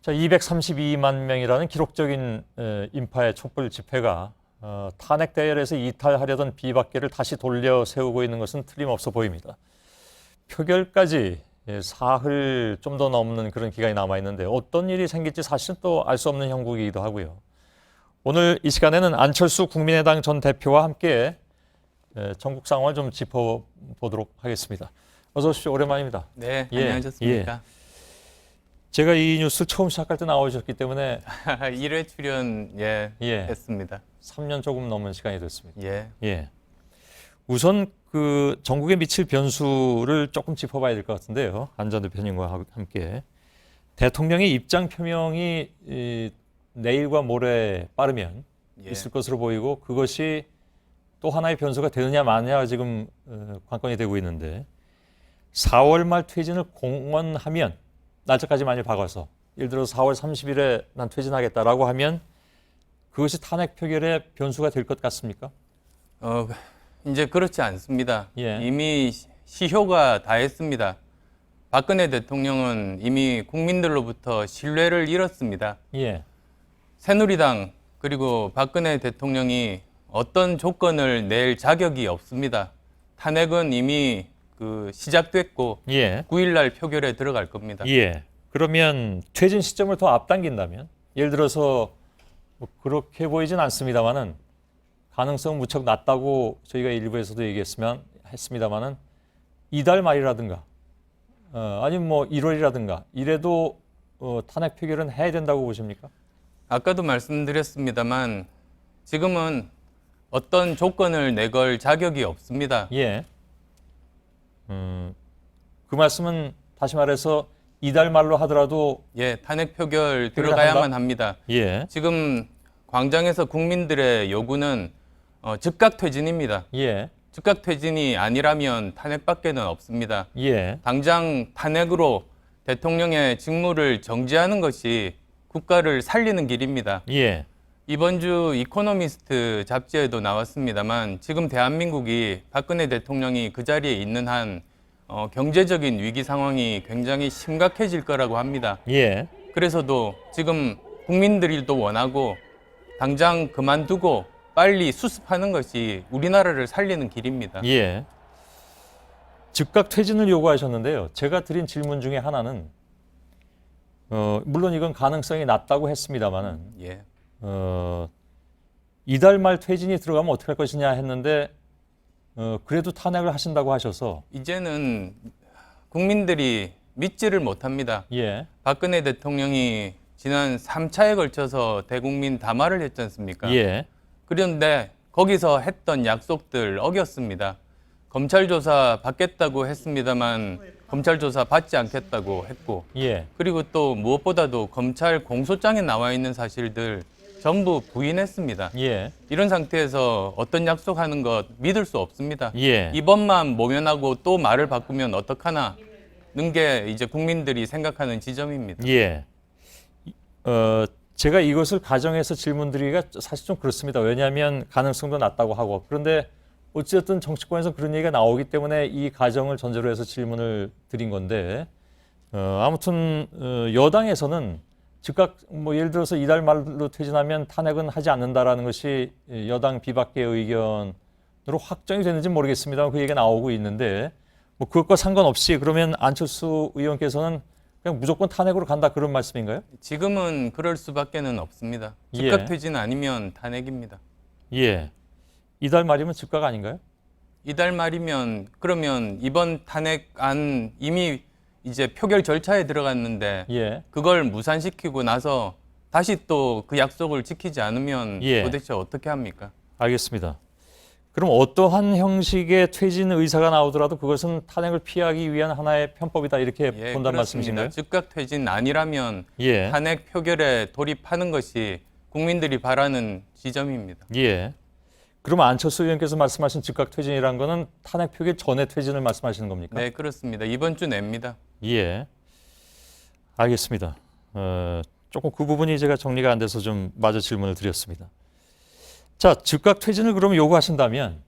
자, 232만 명이라는 기록적인 인파의 촛불 집회가 탄핵 대열에서 이탈하려던 비박계를 다시 돌려 세우고 있는 것은 틀림없어 보입니다. 표결까지 사흘 좀 더 넘는 그런 기간이 남아 있는데 어떤 일이 생길지 사실은 또 알 수 없는 형국이기도 하고요. 오늘 이 시간에는 안철수 국민의당 전 대표와 함께 전국 상황을 좀 짚어보도록 하겠습니다. 어서 오십시오. 오랜만입니다. 네, 안녕하셨습니까? 제가 이 뉴스 처음 시작할 때 나오셨기 때문에 1회 출연 했습니다. 3년 조금 넘은 시간이 됐습니다. 예. 우선 그 전국에 미칠 변수를 조금 짚어봐야 될 것 같은데요. 안 전 대표님과 함께 대통령의 입장 표명이 내일과 모레 빠르면 있을 것으로 보이고 그것이 또 하나의 변수가 되느냐 마느냐가 지금 관건이 되고 있는데 4월 말 퇴진을 공언하면 날짜까지 만일 박아서 예를 들어서 4월 30일에 난 퇴진하겠다라고 하면 그것이 탄핵 표결의 변수가 될 것 같습니까? 이제 그렇지 않습니다. 예. 이미 시효가 다했습니다. 박근혜 대통령은 이미 국민들로부터 신뢰를 잃었습니다. 예. 새누리당 그리고 박근혜 대통령이 어떤 조건을 낼 자격이 없습니다. 탄핵은 이미 시작됐고 9일 날 표결에 들어갈 겁니다. 예. 그러면 퇴진 시점을 더 앞당긴다면 예를 들어서 뭐 그렇게 보이진 않습니다만은 가능성은 무척 낮다고 저희가 일부에서도 했습니다만은 이달 말이라든가 아니면 뭐 1월이라든가 이래도 탄핵 표결은 해야 된다고 보십니까? 아까도 말씀드렸습니다만 지금은 어떤 조건을 내걸 자격이 없습니다. 예. 그 말씀은 다시 말해서 이달 말로 하더라도 탄핵 표결 들어가야만 합니다. 예. 지금 광장에서 국민들의 요구는 즉각 퇴진입니다. 예. 즉각 퇴진이 아니라면 탄핵밖에는 없습니다. 예. 당장 탄핵으로 대통령의 직무를 정지하는 것이 국가를 살리는 길입니다. 예. 이번 주 이코노미스트 잡지에도 나왔습니다만 지금 대한민국이 박근혜 대통령이 그 자리에 있는 한 경제적인 위기 상황이 굉장히 심각해질 거라고 합니다. 예. 그래서도 지금 국민들이 또 원하고 당장 그만두고 빨리 수습하는 것이 우리나라를 살리는 길입니다. 예. 즉각 퇴진을 요구하셨는데요. 제가 드린 질문 중에 하나는 물론 이건 가능성이 낮다고 했습니다만은 이달 말 퇴진이 들어가면 어떻게 할 것이냐 했는데 그래도 탄핵을 하신다고 하셔서 이제는 국민들이 믿지를 못합니다. 예. 박근혜 대통령이 지난 3차에 걸쳐서 대국민 담화를 했지 않습니까? 예. 그런데 거기서 했던 약속들 어겼습니다. 검찰 조사 받겠다고 했습니다만 검찰 조사 받지 않겠다고 했고 예. 그리고 또 무엇보다도 검찰 공소장에 나와 있는 사실들 전부 부인했습니다. 예. 이런 상태에서 어떤 약속하는 것 믿을 수 없습니다. 예. 이번만 모면하고 또 말을 바꾸면 어떡하나 는 게 이제 국민들이 생각하는 지점입니다. 예. 제가 이것을 가정해서 질문드리기가 사실 좀 그렇습니다. 왜냐하면 가능성도 낮다고 하고 그런데 어쨌든 정치권에서 그런 얘기가 나오기 때문에 이 가정을 전제로 해서 질문을 드린 건데 아무튼 여당에서는 즉각 뭐 예를 들어서 이달 말로 퇴진하면 탄핵은 하지 않는다라는 것이 여당 비박계의 의견으로 확정이 됐는지 모르겠습니다만 그 얘기가 나오고 있는데 뭐 그것과 상관없이 그러면 안철수 의원께서는 그냥 무조건 탄핵으로 간다 그런 말씀인가요? 지금은 그럴 수밖에는 없습니다. 즉각 퇴진 아니면 탄핵입니다. 예. 이달 말이면 즉각 아닌가요? 이달 말이면 그러면 이번 탄핵안 이미 이제 표결 절차에 들어갔는데 그걸 무산시키고 나서 다시 또 그 약속을 지키지 않으면 도대체 어떻게 합니까? 알겠습니다. 그럼 어떠한 형식의 퇴진 의사가 나오더라도 그것은 탄핵을 피하기 위한 하나의 편법이다 이렇게 본다는 말씀이신가요? 즉각 퇴진 아니라면 탄핵 표결에 돌입하는 것이 국민들이 바라는 지점입니다. 예. 그러면 안철수 의원께서 말씀하신 즉각 퇴진이라는 거는 탄핵 표결 전에 퇴진을 말씀하시는 겁니까? 네, 그렇습니다. 이번 주 냅니다. 예. 알겠습니다. 조금 그 부분이 제가 정리가 안 돼서 좀 마저 질문을 드렸습니다. 자, 즉각 퇴진을 그럼 요구하신다면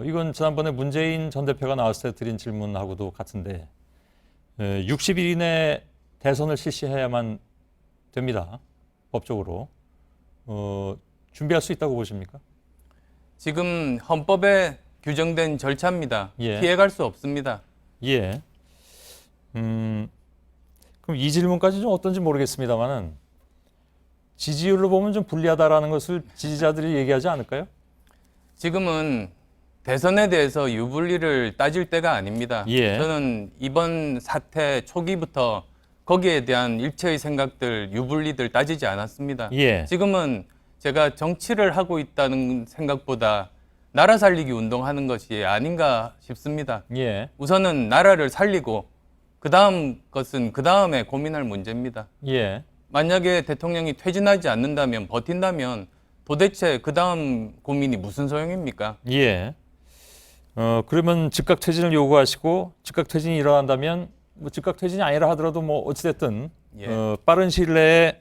이건 지난번에 문재인 전 대표가 나왔을 때 드린 질문하고도 같은데 60일 이내 대선을 실시해야만 됩니다. 법적으로. 준비할 수 있다고 보십니까? 지금 헌법에 규정된 절차입니다. 예. 피해갈 수 없습니다. 예. 그럼 이 질문까지 좀 어떤지 모르겠습니다만은 지지율로 보면 좀 불리하다라는 것을 지지자들이 얘기하지 않을까요? 지금은 대선에 대해서 유불리를 따질 때가 아닙니다. 예. 저는 이번 사태 초기부터 거기에 대한 일체의 생각들, 유불리들 따지지 않았습니다. 예. 지금은 제가 정치를 하고 있다는 생각보다 나라 살리기 운동하는 것이 아닌가 싶습니다. 예. 우선은 나라를 살리고 그 다음 것은 그 다음에 고민할 문제입니다. 예. 만약에 대통령이 퇴진하지 않는다면, 버틴다면 도대체 그 다음 고민이 무슨 소용입니까? 예. 그러면 즉각 퇴진을 요구하시고 즉각 퇴진이 일어난다면 뭐 즉각 퇴진이 아니라 하더라도 뭐 어찌됐든 예. 빠른 시일 내에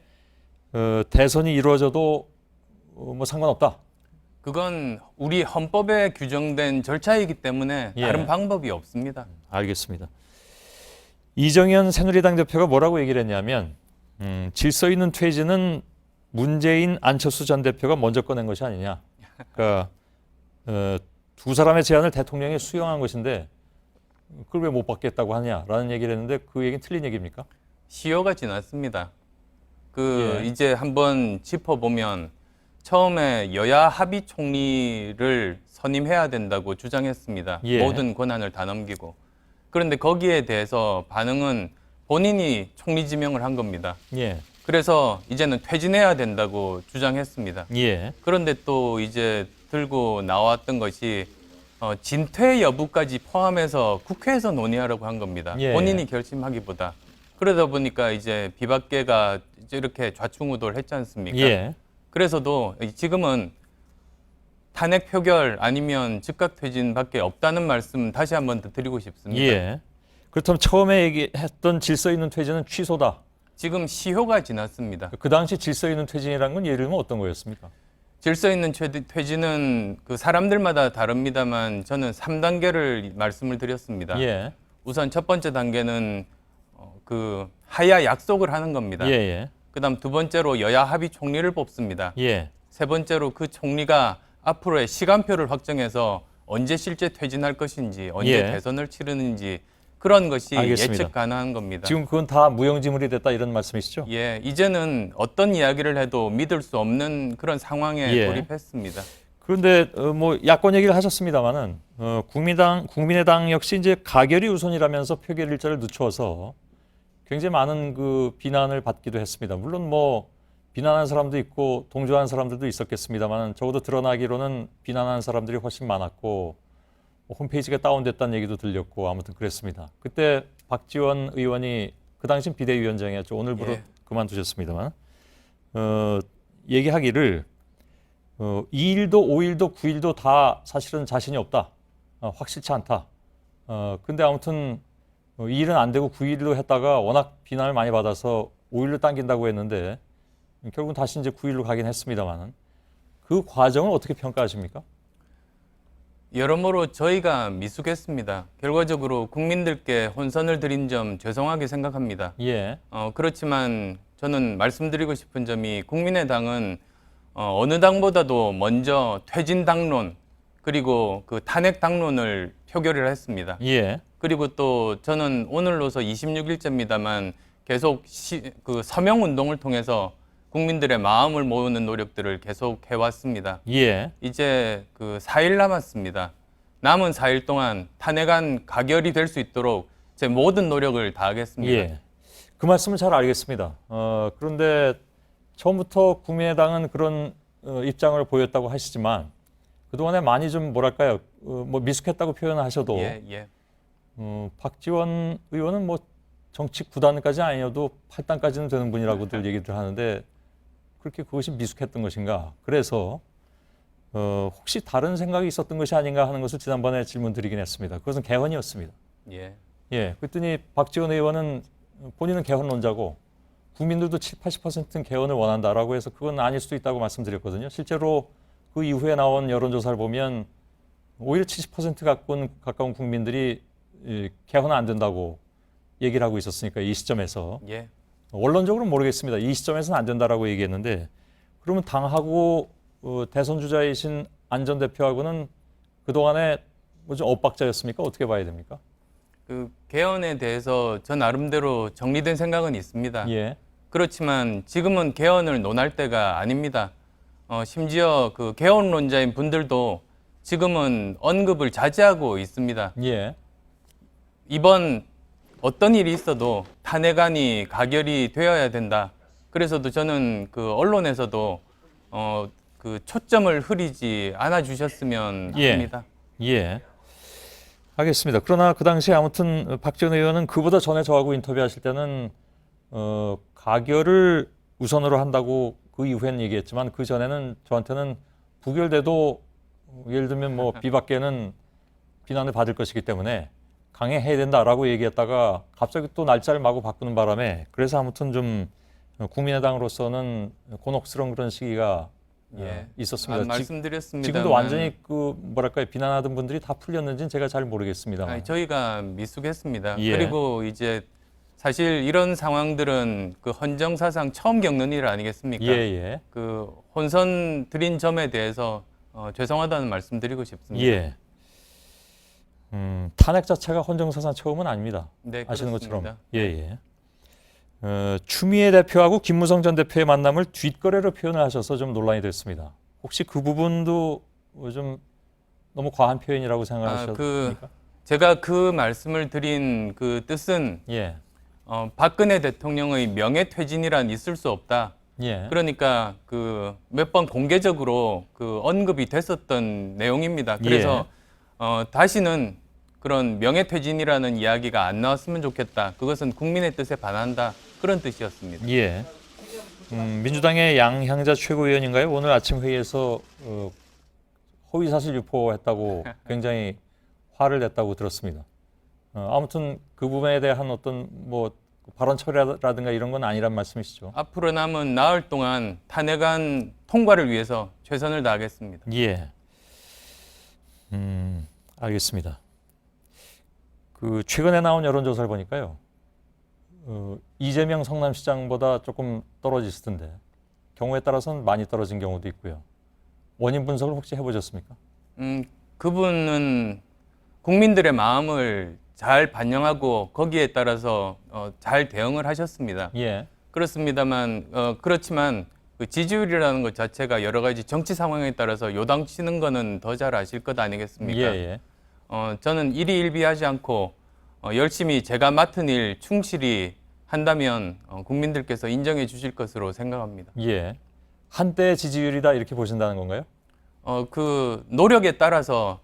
대선이 이루어져도 뭐 상관없다. 그건 우리 헌법에 규정된 절차이기 때문에 예. 다른 방법이 없습니다. 알겠습니다. 이정현 새누리당 대표가 뭐라고 얘기를 했냐면 질서 있는 퇴진은 문재인 안철수 전 대표가 먼저 꺼낸 것이 아니냐. 그러니까 두 사람의 제안을 대통령이 수용한 것인데 그걸 왜 못 받겠다고 하냐라는 얘기를 했는데 그 얘기는 틀린 얘기입니까? 시효가 지났습니다. 예. 이제 한번 짚어보면 처음에 여야 합의 총리를 선임해야 된다고 주장했습니다. 예. 모든 권한을 다 넘기고. 그런데 거기에 대해서 반응은 본인이 총리 지명을 한 겁니다. 예. 그래서 이제는 퇴진해야 된다고 주장했습니다. 예. 그런데 또 이제 들고 나왔던 것이 진퇴 여부까지 포함해서 국회에서 논의하라고 한 겁니다. 예. 본인이 결심하기보다. 그러다 보니까 이제 비박계가 이렇게 좌충우돌 했지 않습니까? 예. 그래서도 지금은 탄핵 표결 아니면 즉각 퇴진밖에 없다는 말씀 다시 한번 더 드리고 싶습니다. 예. 그렇다면 처음에 얘기했던 질서 있는 퇴진은 취소다. 지금 시효가 지났습니다. 그 당시 질서 있는 퇴진이라는 건 예를 들면 어떤 거였습니까? 질서 있는 퇴진은 그 사람들마다 다릅니다만 저는 3단계를 말씀을 드렸습니다. 예. 우선 첫 번째 단계는 그 하야 약속을 하는 겁니다. 예. 예. 그다음 두 번째로 여야 합의 총리를 뽑습니다. 예. 세 번째로 그 총리가 앞으로의 시간표를 확정해서 언제 실제 퇴진할 것인지, 언제 예. 대선을 치르는지 그런 것이 알겠습니다. 예측 가능한 겁니다. 지금 그건 다 무용지물이 됐다 이런 말씀이시죠? 예, 이제는 어떤 이야기를 해도 믿을 수 없는 그런 상황에 예. 돌입했습니다. 그런데 뭐 야권 얘기를 하셨습니다만은 국민의당 역시 이제 가결이 우선이라면서 표결 일자를 늦춰서 굉장히 많은 그 비난을 받기도 했습니다. 물론 뭐 비난하는 사람도 있고 동조하는 사람들도 있었겠습니다만 적어도 드러나기로는 비난하는 사람들이 훨씬 많았고 홈페이지가 다운됐다는 얘기도 들렸고 아무튼 그랬습니다. 그때 박지원 의원이 그 당시 비대위원장이었죠. 오늘부로 예. 그만두셨습니다만 얘기하기를 2일도 5일도 9일도 다 사실은 자신이 없다. 확실치 않다. 근데 아무튼 2일은 안 되고 9일로 했다가 워낙 비난을 많이 받아서 5일로 당긴다고 했는데 결국은 다시 이제 9일로 가긴 했습니다만 그 과정을 어떻게 평가하십니까? 여러모로 저희가 미숙했습니다. 결과적으로 국민들께 혼선을 드린 점 죄송하게 생각합니다. 예. 그렇지만 저는 말씀드리고 싶은 점이 국민의당은 어느 당보다도 먼저 퇴진 당론 그리고 그 탄핵 당론을 표결을 했습니다. 예. 그리고 또 저는 오늘로서 26일째입니다만 계속 그 서명 운동을 통해서 국민들의 마음을 모으는 노력들을 계속 해왔습니다. 예. 이제 그 4일 남았습니다. 남은 4일 동안 탄핵안 가결이 될 수 있도록 제 모든 노력을 다하겠습니다. 예. 그 말씀은 잘 알겠습니다. 그런데 처음부터 국민의당은 그런 입장을 보였다고 하시지만 그동안에 많이 좀 뭐랄까요, 뭐 미숙했다고 표현하셔도 예, 예. 박지원 의원은 뭐 정치 9단까지 아니어도 8단까지는 되는 분이라고들 얘기들 하는데 그렇게 그것이 미숙했던 것인가? 그래서 혹시 다른 생각이 있었던 것이 아닌가 하는 것을 지난번에 질문 드리긴 했습니다. 그것은 개헌이었습니다. 예. 예, 그랬더니 박지원 의원은 본인은 개헌론자고 국민들도 80%는 개헌을 원한다라고 해서 그건 아닐 수도 있다고 말씀드렸거든요. 실제로 그 이후에 나온 여론조사를 보면 오히려 70% 가까운 국민들이 개헌은 안 된다고 얘기를 하고 있었으니까 이 시점에서 예. 원론적으로는 모르겠습니다. 이 시점에서는 안 된다라고 얘기했는데 그러면 당하고 대선 주자이신 안 전 대표하고는 그동안에 뭐 좀 엇박자였습니까? 어떻게 봐야 됩니까? 그 개헌에 대해서 저 나름대로 정리된 생각은 있습니다. 예. 그렇지만 지금은 개헌을 논할 때가 아닙니다. 심지어 그 개헌론자인 분들도 지금은 언급을 자제하고 있습니다. 예. 이번 어떤 일이 있어도 탄핵안이 가결이 되어야 된다. 그래서도 저는 그 언론에서도 그 초점을 흐리지 않아 주셨으면 예. 합니다. 예. 알겠습니다. 그러나 그 당시에 아무튼 박지원 의원은 그보다 전에 저하고 인터뷰하실 때는 가결을 우선으로 한다고 그 이후에는 얘기했지만 그 전에는 저한테는 부결돼도 예를 들면 뭐 비박계는 비난을 받을 것이기 때문에 강행해야 된다라고 얘기했다가 갑자기 또 날짜를 마구 바꾸는 바람에 그래서 아무튼 좀 국민의당으로서는 곤혹스러운 그런 시기가 있었습니다. 말씀드렸습니다. 지금도 완전히 그 뭐랄까요 비난하던 분들이 다 풀렸는지는 제가 잘 모르겠습니다만. 저희가 미숙했습니다. 예. 그리고 이제 사실 이런 상황들은 그 헌정사상 처음 겪는 일 아니겠습니까? 예. 그 혼선 드린 점에 대해서 죄송하다는 말씀드리고 싶습니다. 예. 탄핵 자체가 헌정사상 처음은 아닙니다. 네, 아시는 그렇습니다. 것처럼. 예. 추미애 대표하고 김무성 전 대표의 만남을 뒷거래로 표현을 하셔서 좀 논란이 됐습니다. 혹시 그 부분도 좀 너무 과한 표현이라고 생각하십니까? 제가 그 말씀을 드린 그 뜻은 박근혜 대통령의 명예퇴진이란 있을 수 없다. 그러니까 그 몇 번 공개적으로 그 언급이 됐었던 내용입니다. 그래서 다시는 그런 명예퇴진이라는 이야기가 안 나왔으면 좋겠다. 그것은 국민의 뜻에 반한다. 그런 뜻이었습니다. 민주당의 양향자 최고위원인가요? 오늘 아침 회의에서 허위사실 유포했다고 굉장히 화를 냈다고 들었습니다. 아무튼 그 부분에 대한 어떤 뭐 발언 처리라든가 이런 건 아니란 말씀이시죠? 앞으로 남은 나흘 동안 탄핵안 통과를 위해서 최선을 다하겠습니다. 알겠습니다. 그 최근에 나온 여론조사를 보니까요. 이재명 성남시장보다 조금 떨어지실 텐데 경우에 따라서는 많이 떨어진 경우도 있고요. 원인 분석을 혹시 해보셨습니까? 그분은 국민들의 마음을 잘 반영하고 거기에 따라서 잘 대응을 하셨습니다. 그렇습니다만 그렇지만 그 지지율이라는 것 자체가 여러 가지 정치 상황에 따라서 요당치는 거는 더 잘 아실 것 아니겠습니까? 저는 일희일비하지 않고 열심히 제가 맡은 일 충실히 한다면 국민들께서 인정해 주실 것으로 생각합니다. 한때 지지율이다 이렇게 보신다는 건가요? 그 노력에 따라서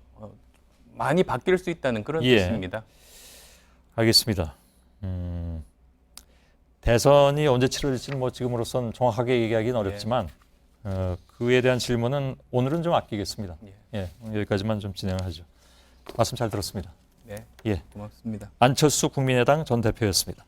많이 바뀔 수 있다는 그런 뜻입니다. 알겠습니다. 대선이 언제 치러질지는 뭐 지금으로선 정확하게 얘기하기는 어렵지만 그에 대한 질문은 오늘은 좀 아끼겠습니다. 여기까지만 좀 진행을 하죠. 말씀 잘 들었습니다. 고맙습니다. 안철수 국민의당 전 대표였습니다.